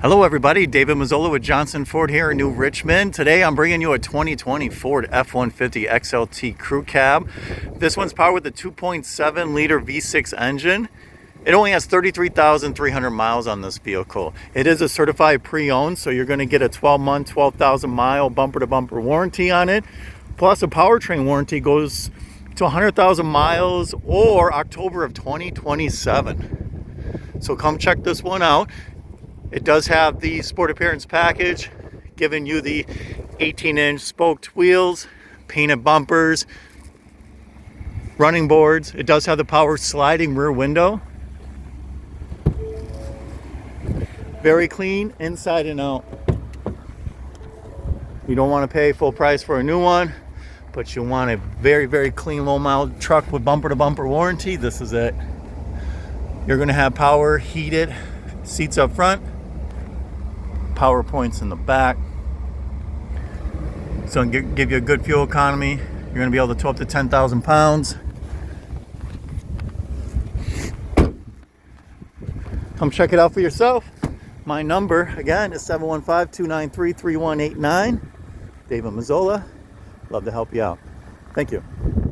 Hello everybody, David Mazzola with Johnson Ford here in New Richmond. Today I'm bringing you a 2020 Ford F-150 XLT Crew Cab. This one's powered with a 2.7 liter V6 engine. It only has 33,300 miles on this vehicle. It is a certified pre-owned, so you're going to get a 12-month, 12,000 mile bumper-to-bumper warranty on it. Plus a powertrain warranty goes to 100,000 miles or October of 2027. So come check this one out. It does have the Sport Appearance package, giving you the 18-inch spoked wheels, painted bumpers, running boards. It does have the power sliding rear window. Very clean inside and out. You don't want to pay full price for a new one, but you want a very, very clean, low-mile truck with bumper-to-bumper warranty. This is it. You're going to have power heated seats up front, power points in the back. So give you a good fuel economy. You're going to be able to tow up to 10,000 pounds. Come check it out for yourself. My number, again, is 715-293-3189. David Mazzola. Love to help you out. Thank you.